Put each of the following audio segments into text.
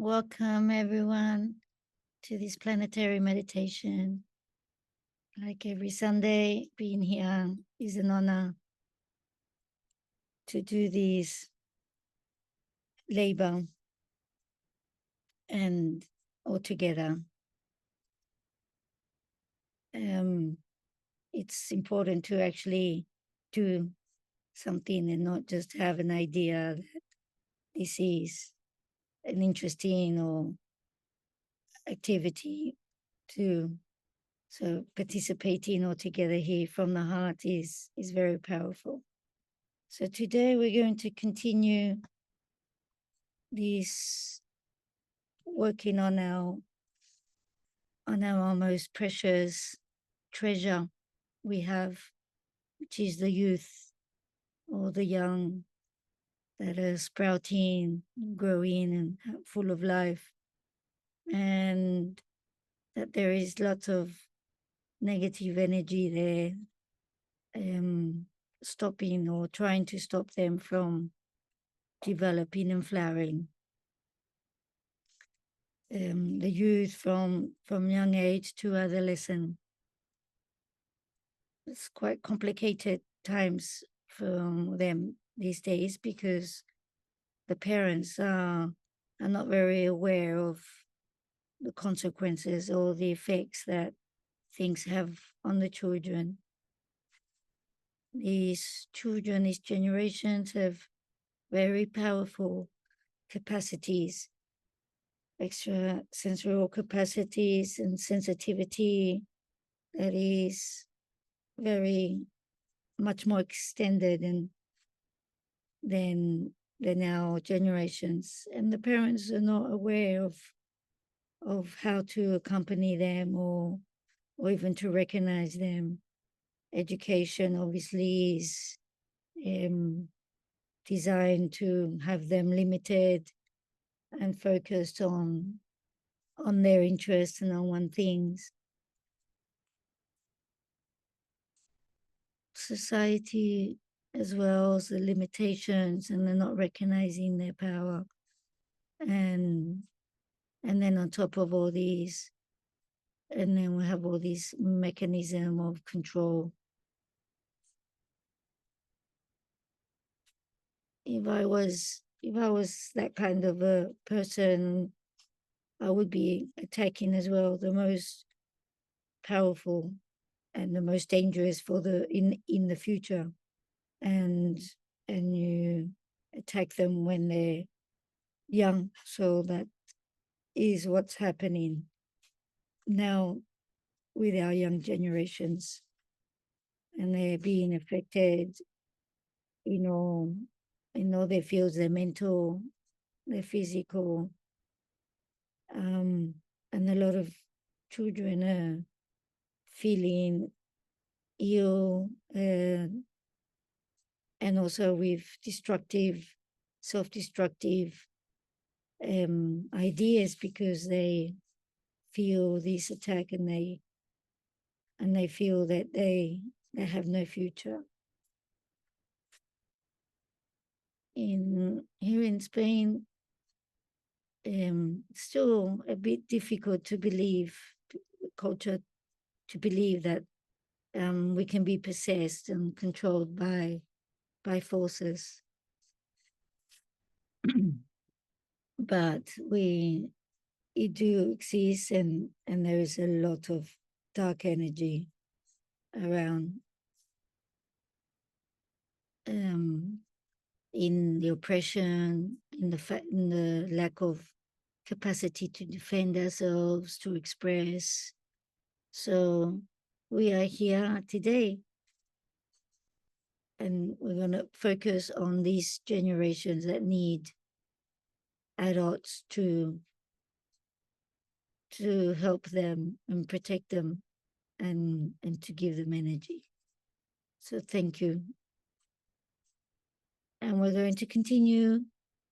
Welcome, everyone, to this planetary meditation. Like every Sunday, being here is an honor to do this labor and all together. It's important to actually do something and not just have an idea that this is an interesting or activity to so participating all together here from the heart is very powerful. So today we're going to continue this working on our most precious treasure we have, which is the youth or the young that are sprouting, growing, and full of life, and that there is lots of negative energy there, stopping or trying to stop them from developing and flowering. The youth from young age to adolescent. It's quite complicated times for them these days because the parents are not very aware of the consequences or the effects that things have on the children. These children, these generations have very powerful capacities, extra sensual capacities and sensitivity that is very much more extended than our generations, and the parents are not aware of how to accompany them or even to recognize them. Education obviously is designed to have them limited and focused on their interests and on one things. Society as well as the limitations, and they're not recognizing their power. And then on top of all these, and then we have all these mechanism of control. If I was that kind of a person, I would be attacking as well the most powerful and the most dangerous for the in the future, and you attack them when they're young. So that is what's happening now with our young generations, and they're being affected, in all their fields, their mental, their physical, and a lot of children are feeling ill, and also with self-destructive ideas because they feel this attack, and they feel that they have no future. Here in Spain, still a bit difficult to believe culture to believe that we can be possessed and controlled by forces. But it do exist, and there is a lot of dark energy around, in the oppression, in the lack of capacity to defend ourselves, to express. So we are here today, and we're going to focus on these generations that need adults to help them and protect them, and to give them energy. So thank you. And we're going to continue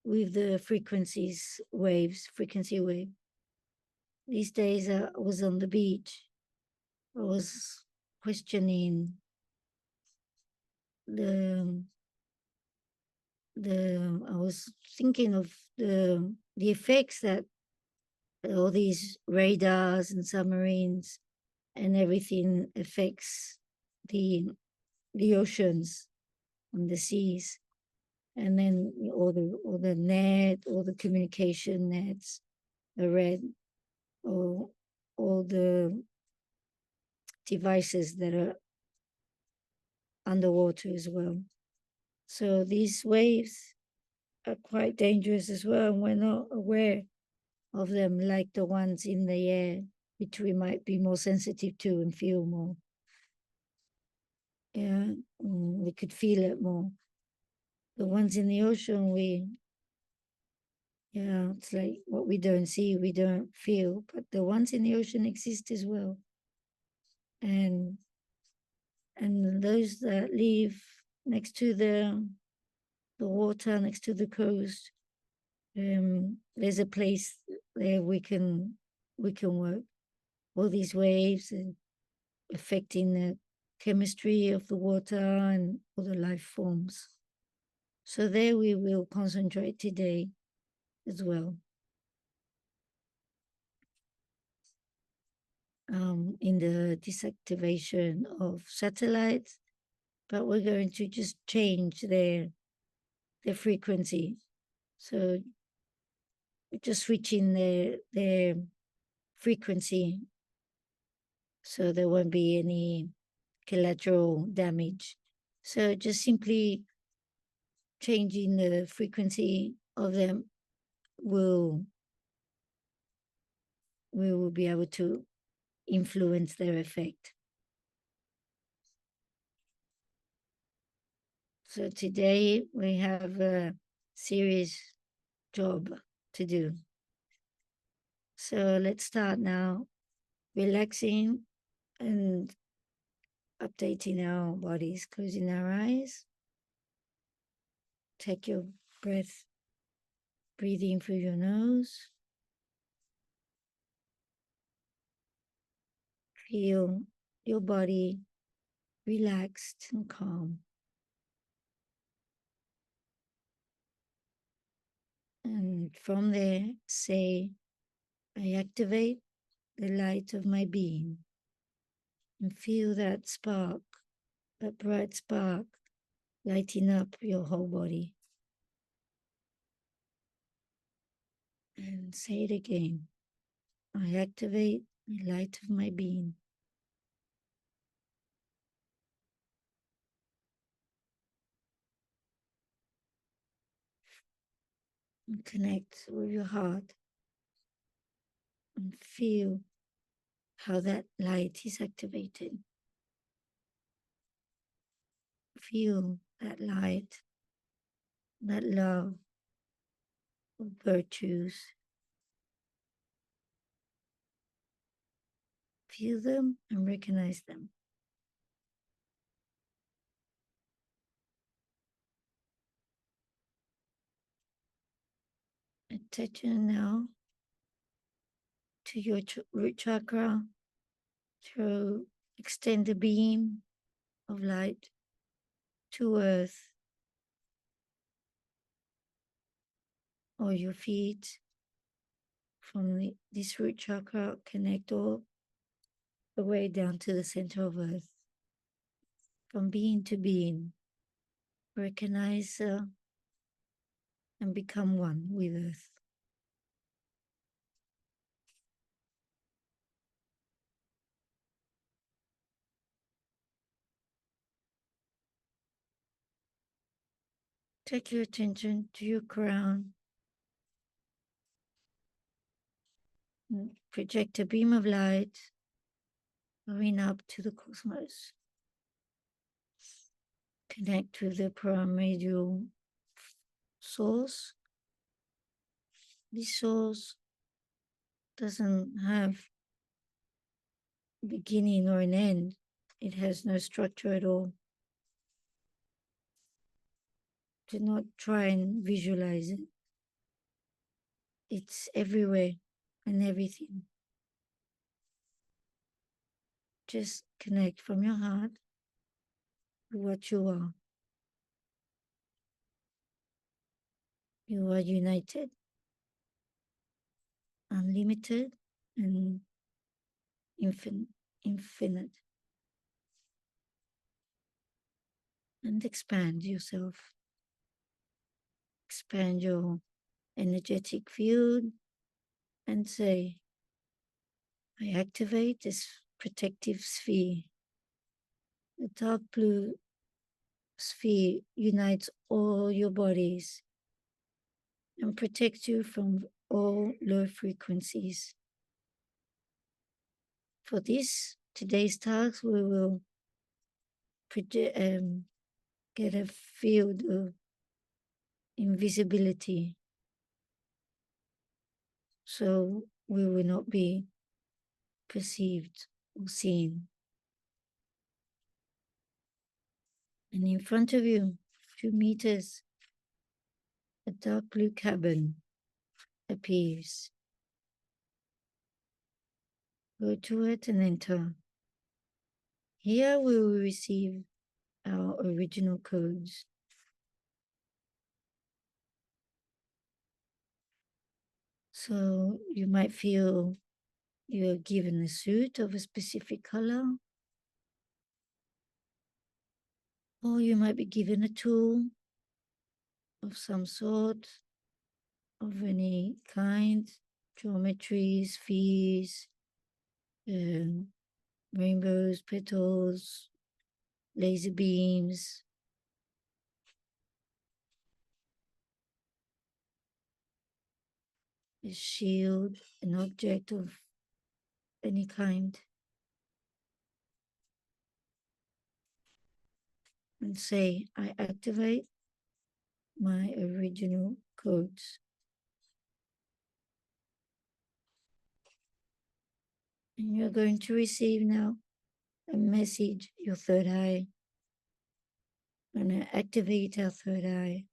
with the frequency wave. These days I was on the beach. I was questioning I was thinking of the effects that all these radars and submarines and everything affects the the oceans and the seas. And then all the net, all the communication nets are red, or all the devices that are underwater as well. So these waves are quite dangerous as well, and we're not aware of them like the ones in the air, which we might be more sensitive to and feel more. Yeah, we could feel it more. The ones in the ocean, yeah, it's like what we don't see, we don't feel, but the ones in the ocean exist as well. And those that live next to the water, next to the coast, there's a place there we can work. All these waves and affecting the chemistry of the water and all the life forms. So there we will concentrate today as well, in the deactivation of satellites, but we're going to just change their frequency. So we're just switching their frequency so there won't be any collateral damage. So just simply changing the frequency of them will we will be able to influence their effect. So today we have a serious job to do. So let's start now, relaxing and updating our bodies, closing our eyes. Take your breath, breathing through your nose. Feel your body relaxed and calm. And from there, say, I activate the light of my being, and feel that spark, that bright spark, lighting up your whole body. And say it again. I activate the light of my being. And connect with your heart and feel how that light is activated. Feel that light, that love, virtues. Feel them and recognize them. Attention now to your root chakra, to extend the beam of light to earth or your feet. From this root chakra, connect all the way down to the center of earth. From being to being, recognize and become one with earth. Take your attention to your crown. Project a beam of light going up to the cosmos. Connect with the primordial source. This source doesn't have a beginning or an end. It has no structure at all. Do not try and visualize it. It's everywhere and everything. Just connect from your heart to what you are. You are united. unlimited and infinite. And expand yourself. Expand your energetic field and say, I activate this protective sphere. The dark blue sphere unites all your bodies and protects you from all low frequencies. For this, today's task, we will get a field of invisibility so we will not be perceived or seen. And in front of you, 2 meters, a dark blue cabin appears. Go to it and enter. Here we will receive our original codes. So you might feel you're given a suit of a specific color, or you might be given a tool of some sort, of any kind, geometry, spheres, rainbows, petals, laser beams. A shield, an object of any kind. And say, I activate my original codes. And you're going to receive now a message, your third eye. I'm going to activate our third eye.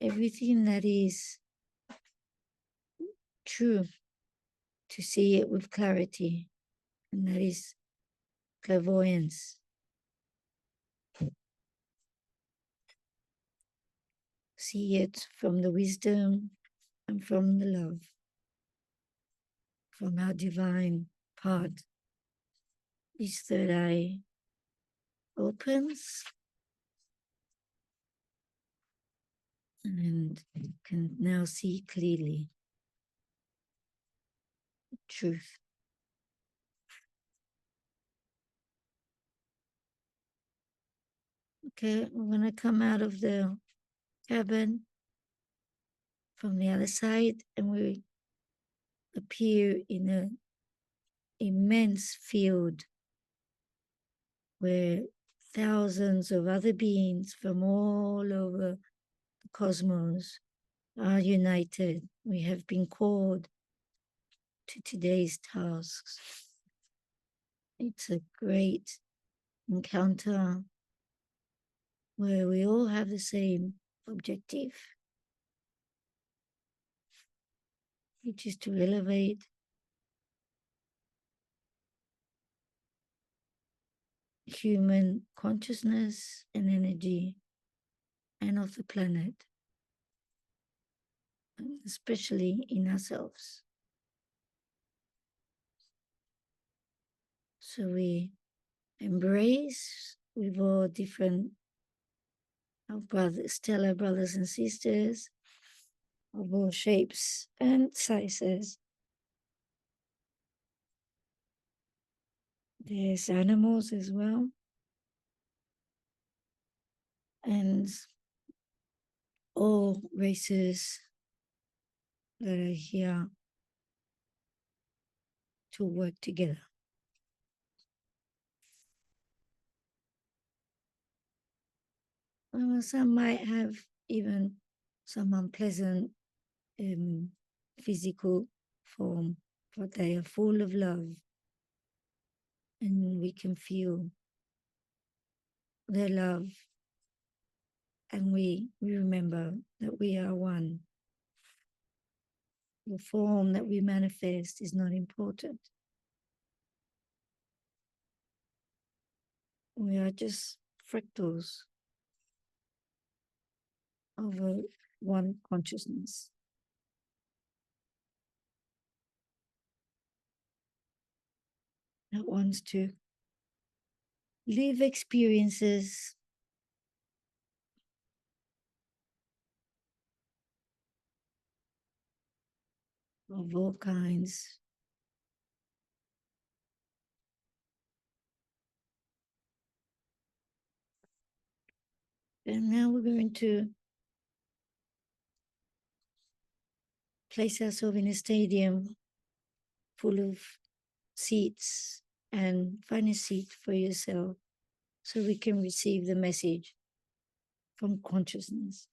Everything that is true, to see it with clarity, and that is clairvoyance. See it from the wisdom and from the love, from our divine part. This third eye opens and can now see clearly the truth. Okay, we're going to come out of the cabin from the other side, and we appear in an immense field where thousands of other beings from all over the cosmos are united. We have been called to today's tasks. It's a great encounter where we all have the same objective, which is to elevate human consciousness and energy and of the planet, especially in ourselves. So we embrace with all different our brothers, stellar brothers and sisters of all shapes and sizes. There's animals as well. And all races that are here to work together. Some might have even some unpleasant physical form, but they are full of love, and we can feel their love, and we remember that we are one. The form that we manifest is not important. We are just fractals of a one consciousness. That wants to live experiences of all kinds. And now we're going to place ourselves in a stadium full of seats and find a seat for yourself so we can receive the message from consciousness.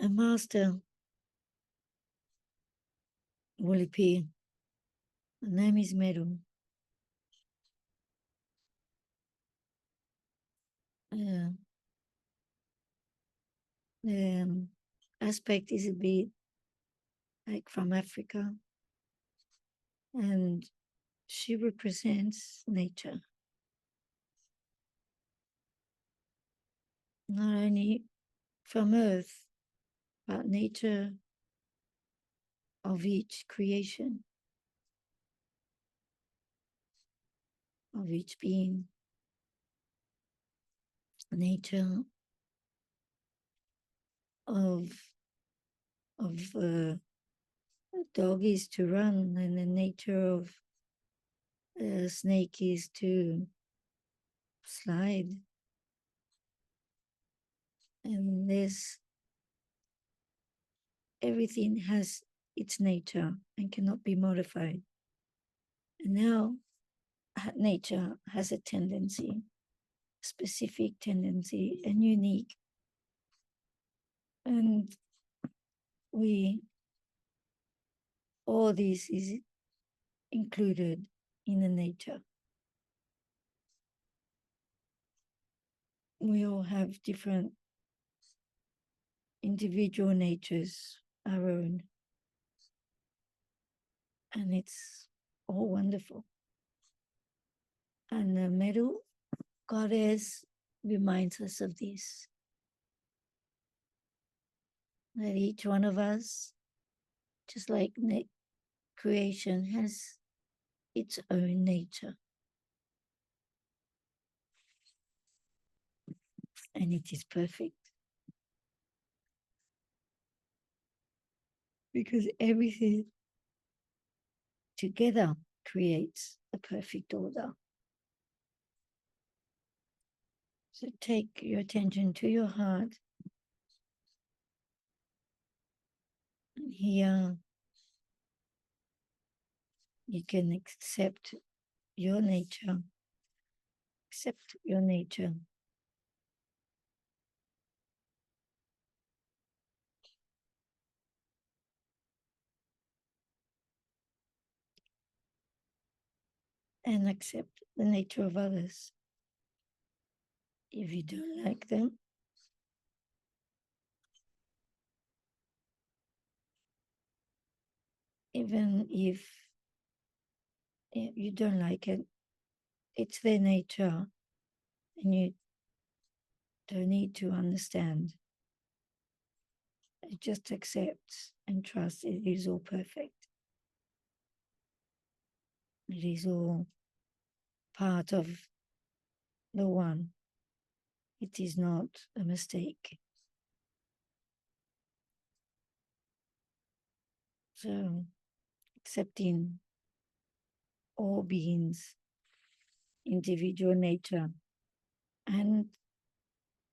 A master will appear. The name is Meru. The aspect is a bit like from Africa, and she represents nature, not only from Earth, but nature of each creation, of each being, nature of a dog is to run, and the nature of a snake is to slide. And there's everything has its nature and cannot be modified. And now nature has a tendency, specific tendency, and unique. And all this is included in the nature. We all have different individual natures, our own. And it's all wonderful. And the Meru goddess reminds us of this. That each one of us, just like creation, has its own nature. And it is perfect. Because everything together creates a perfect order. So take your attention to your heart. And here you can accept your nature. Accept your nature. And accept the nature of others. If you don't like them, even if you don't like it, it's their nature, and you don't need to understand. Just accept and trust it is all perfect. It is all part of the one. It is not a mistake. So, accepting all beings, individual nature, and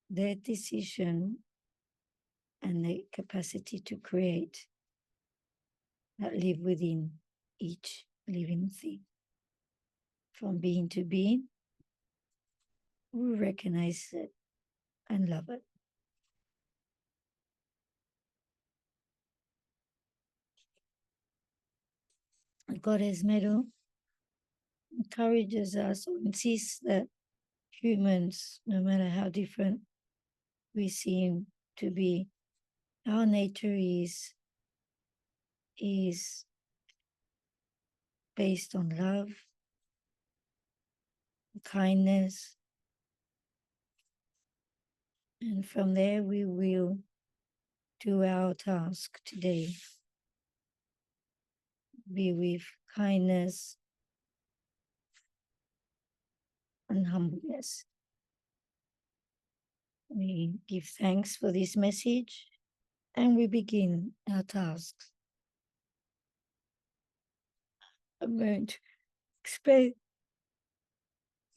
their decision and the capacity to create that live within each living thing. From being to being, we recognize it and love it. Goddess Meru encourages us or insists that humans, no matter how different we seem to be, our nature is based on love. kindness. And from there, we will do our task today. Be with kindness and humbleness. We give thanks for this message and we begin our tasks. I'm going to explain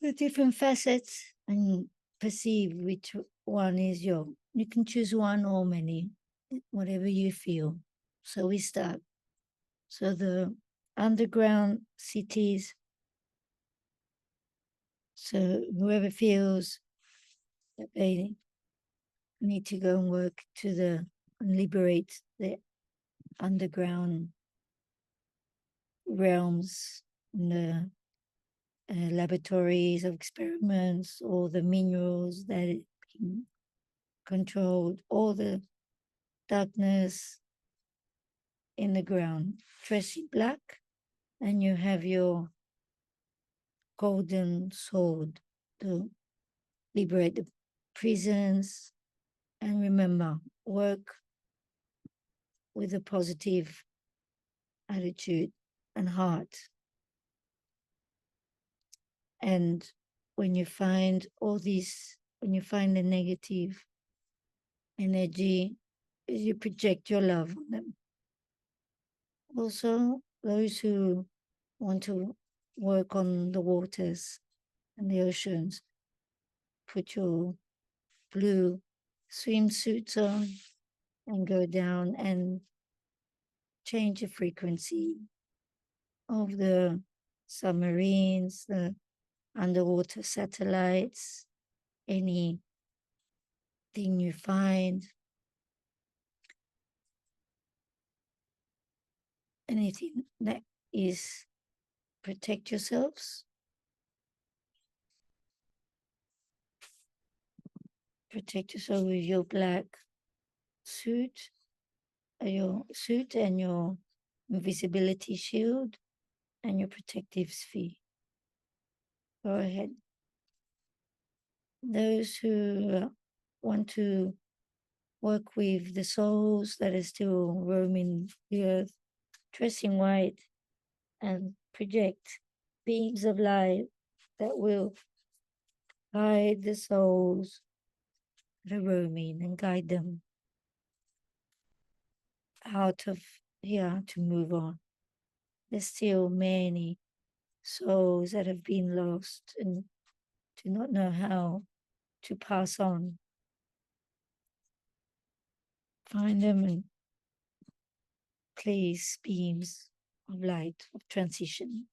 the different facets and perceive which one is your. You can choose one or many, whatever you feel. So we start. So the underground cities. So whoever feels that they need to go and work to and liberate the underground realms, the laboratories of experiments, all the minerals that are being controlled, all the darkness in the ground, dress in black, and you have your golden sword to liberate the prisons. And remember, work with a positive attitude and heart. And when you find when you find the negative energy, you project your love on them. Also, those who want to work on the waters and the oceans, put your blue swimsuits on and go down and change the frequency of the submarines, the underwater satellites, anything you find, anything that is protect yourselves, protect yourself with your black suit, and your invisibility shield and your protective sphere. Go ahead. Those who want to work with the souls that are still roaming the earth, dress in white and project beams of light that will guide the souls that are roaming and guide them out of here to move on. There's still many souls that have been lost and do not know how to pass on. Find them and place beams of light, of transition.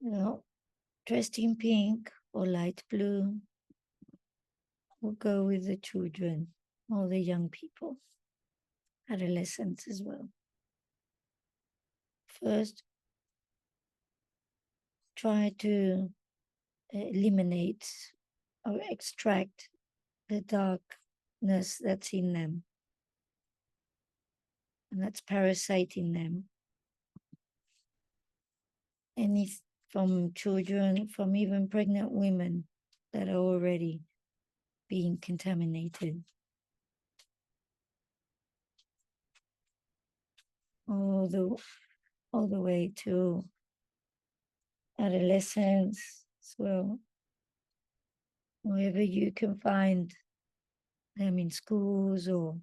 Now, dressed in pink or light blue will go with the children or the young people, adolescents as well. First, try to eliminate or extract the darkness that's in them and that's parasiting them. Any from children, from even pregnant women that are already being contaminated. All the way to adolescents as well. Wherever you can find them in schools or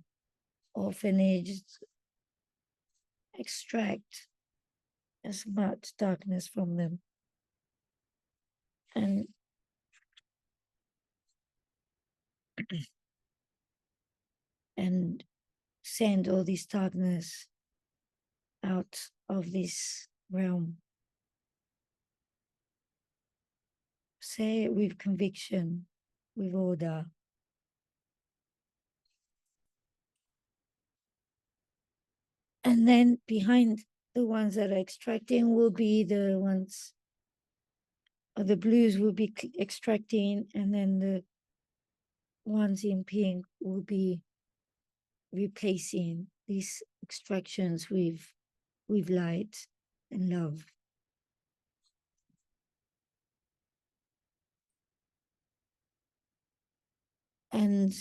orphanages, extract as much darkness from them. And send all this darkness out of this realm. Say it with conviction, with order. And then behind the ones that are extracting will be the ones, or the blues will be extracting, and then the ones in pink will be replacing these extractions with with light and love. And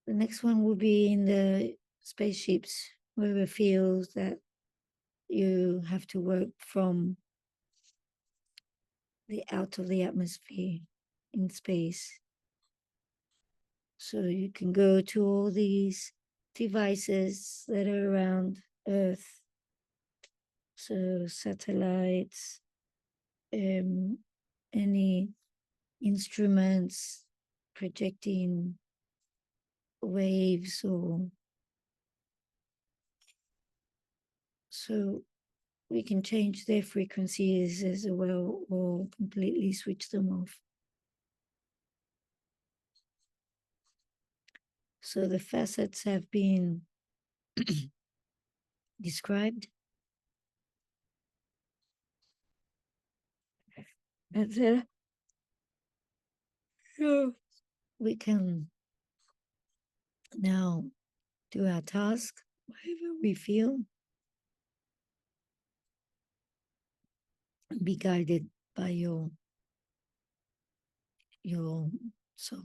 the next one will be in the spaceships, where it feels that you have to work from the out of the atmosphere in space. So you can go to all these devices that are around Earth. So satellites, any instruments projecting waves, or so we can change their frequencies as well, or completely switch them off. So the facets have been described. And then we can now do our task, whatever we feel, be guided by your soul.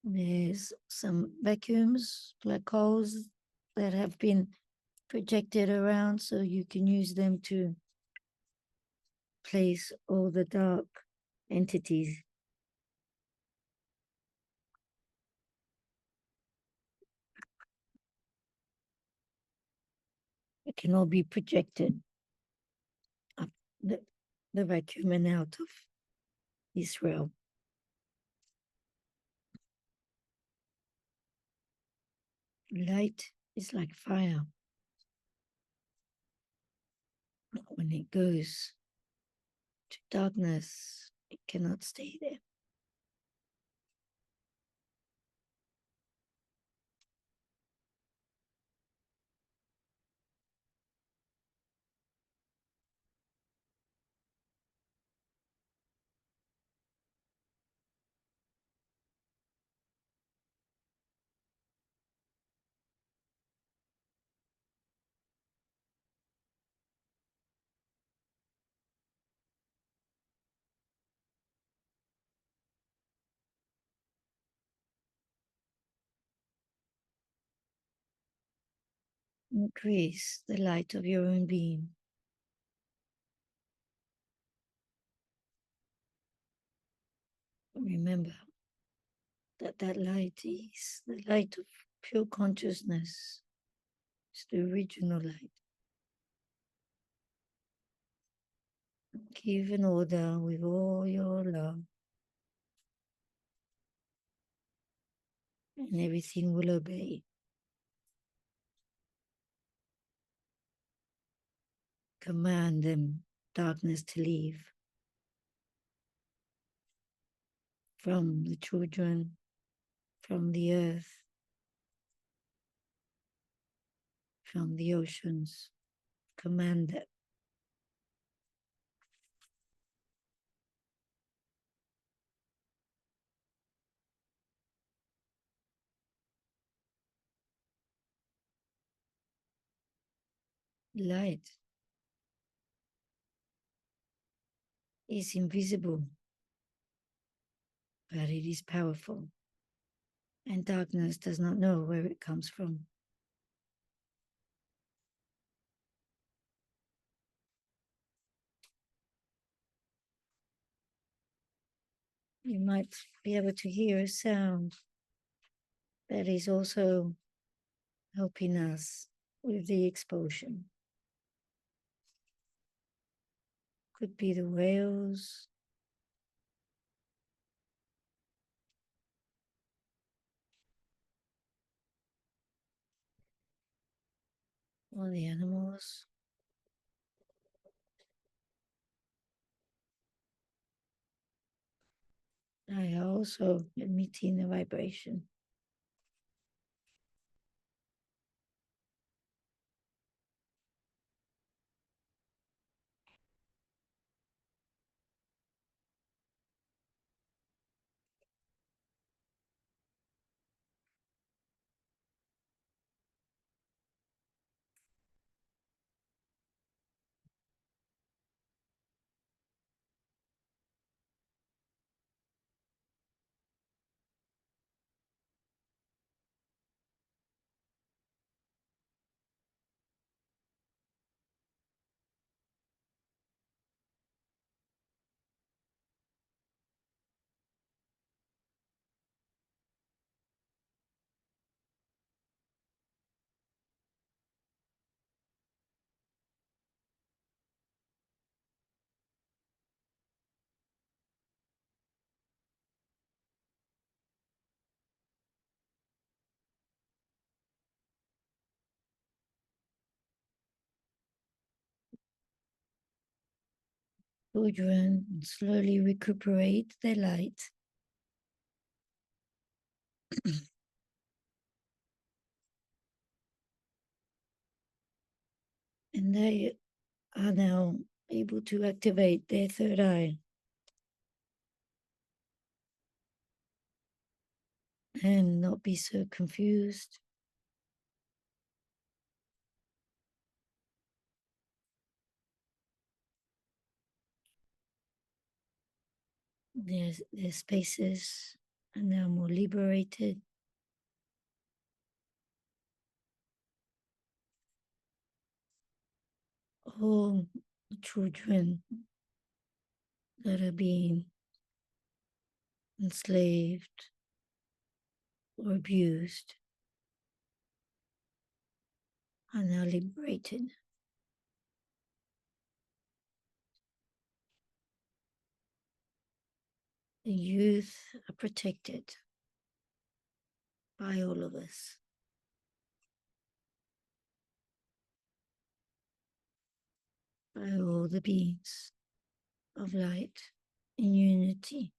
There's some vacuums, black holes that have been projected around, so you can use them to place all the dark entities. It can all be projected up the vacuum and out of Israel. Light is like fire. When it goes to darkness, it cannot stay there. Increase the light of your own being. Remember that that light is the light of pure consciousness. It's the original light. Give an order with all your love, and everything will obey. Command them, darkness, to leave from the children, from the earth, from the oceans. Command that. Light is invisible, but it is powerful, and darkness does not know where it comes from. You might be able to hear a sound that is also helping us with the expulsion. Could be the whales, or the animals. They are also emitting a vibration. Children slowly recuperate their light. And they are now able to activate their third eye and not be so confused. Their spaces are now more liberated. All children that are being enslaved or abused are now liberated. The youth are protected by all of us, by all the beings of light in unity.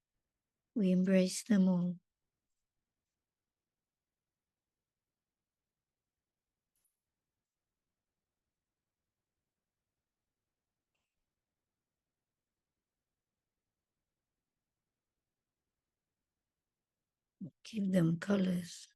We embrace them all. Give them colors.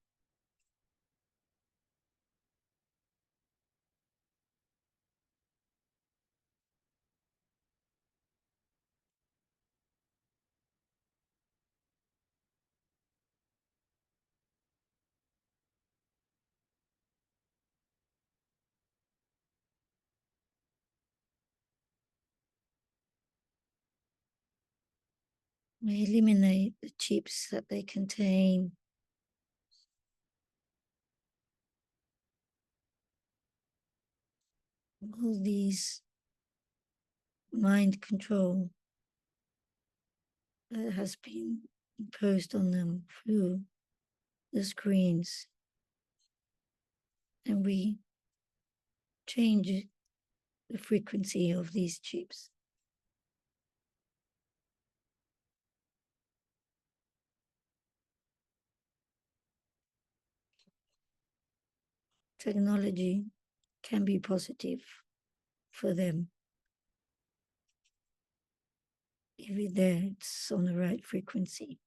We eliminate the chips that they contain. All these mind control that has been imposed on them through the screens. And we change the frequency of these chips. Technology can be positive for them if it's on the right frequency.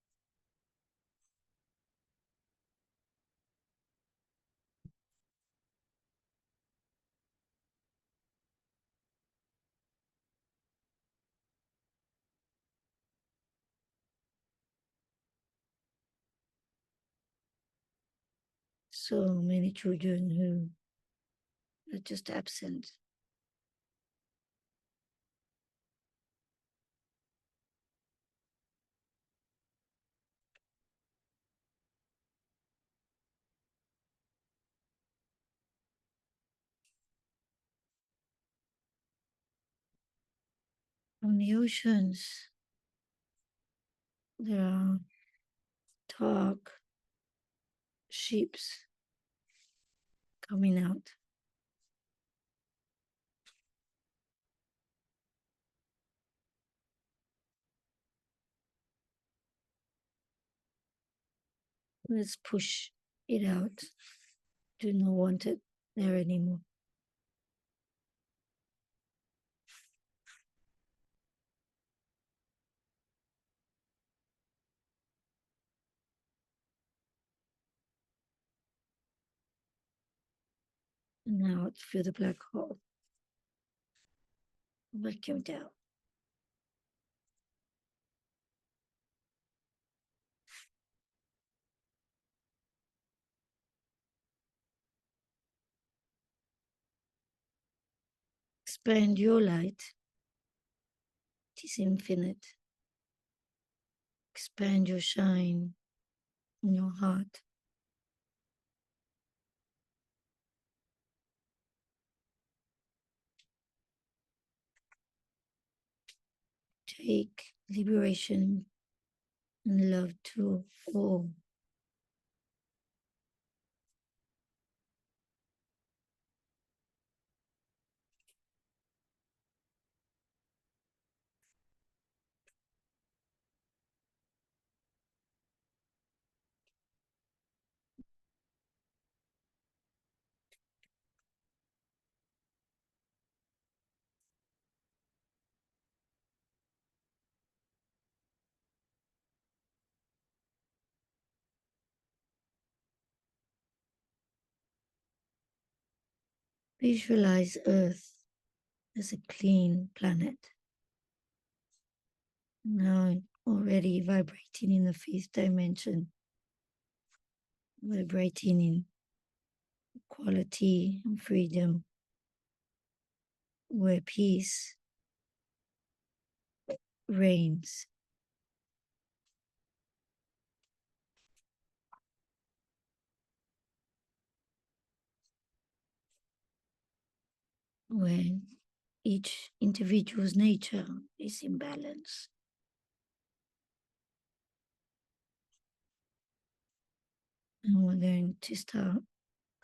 So many children who are just absent. On the oceans, there are dark ships coming out. Let's push it out. Do not want it there anymore. And now through the black hole. Vacuumed out. Expand your light. It is infinite. Expand your shine in your heart. Take liberation and love to all. Visualize Earth as a clean planet. Now already vibrating in the fifth dimension, vibrating in equality and freedom, where peace reigns. When each individual's nature is in balance. And we're going to start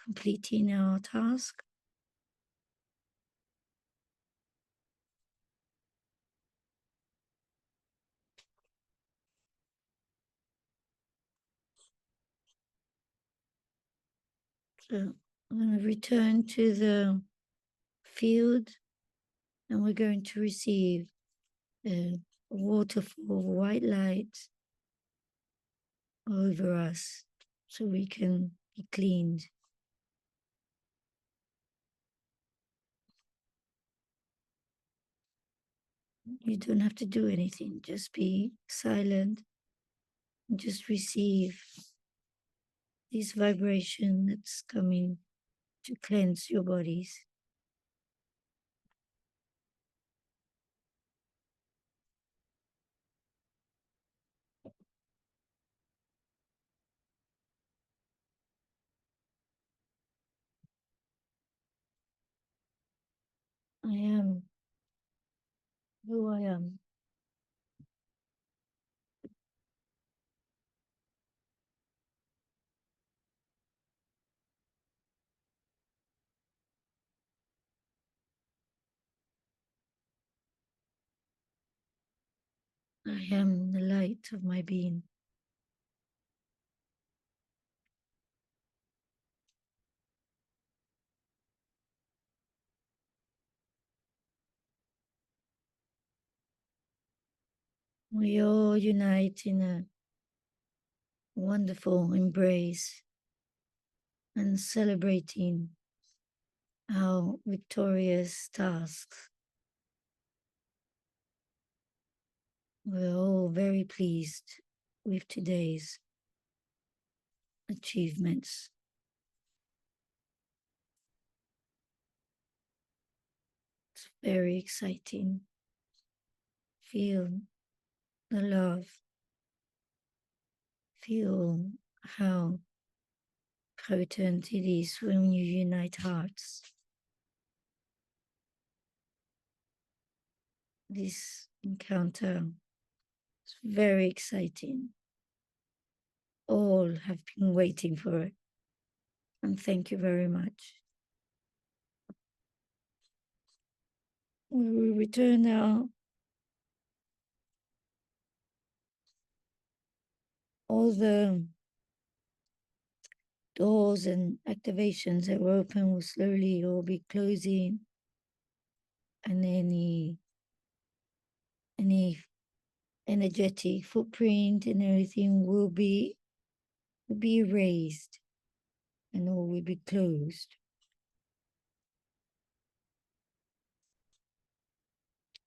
completing our task. So I'm going to return to the field and we're going to receive a waterfall of white light over us so we can be cleaned. You don't have to do anything, just be silent and just receive this vibration that's coming to cleanse your bodies. I am who I am. I am the light of my being. We all unite in a wonderful embrace and celebrating our victorious tasks. We're all very pleased with today's achievements. It's very exciting. Feel the love. Feel how potent it is when you unite hearts. This encounter is very exciting. All have been waiting for it. And thank you very much. We will return now. All the doors and activations that were open will slowly all be closing, and any energetic footprint and everything will be erased and all will be closed.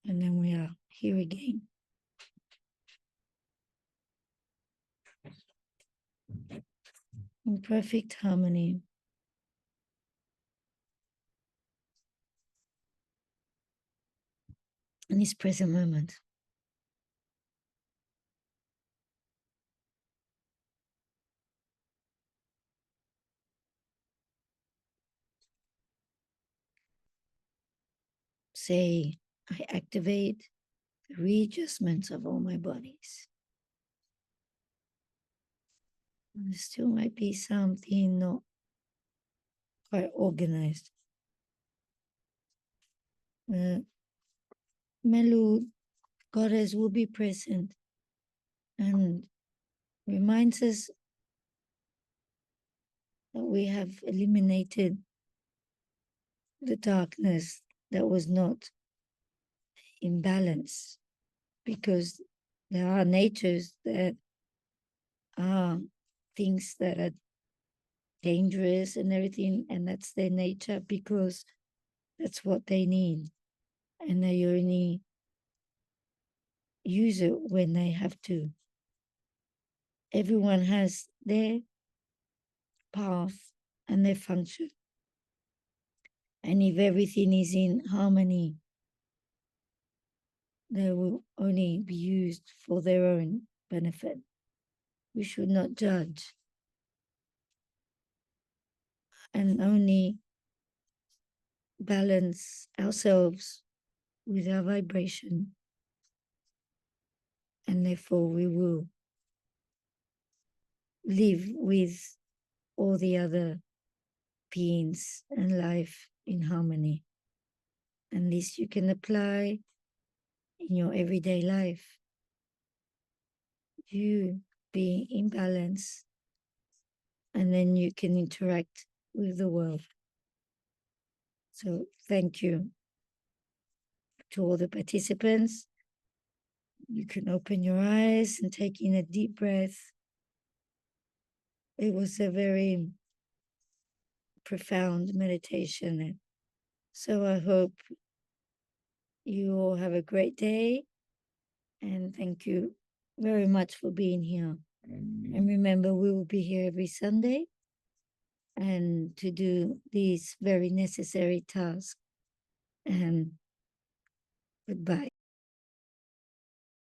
And then we are here again. In perfect harmony. In this present moment. Say, I activate the readjustments of all my bodies. And there still might be something not quite organized. Melu, Goddess will be present and reminds us that we have eliminated the darkness that was not in balance, because there are natures that are things that are dangerous and everything, and that's their nature because That's what they need. And they only use it when they have to. Everyone has their path and their function. And if everything is in harmony, they will only be used for their own benefit. We should not judge and only balance ourselves with our vibration. And therefore, we will live with all the other beings and life in harmony. And this you can apply in your everyday life. You being in balance, and then you can interact with the world. So thank you to all the participants. You can open your eyes and take in a deep breath. It was a very profound meditation. So I hope you all have a great day, and thank you very much for being here. And remember, we will be here every Sunday and to do these very necessary tasks. And goodbye.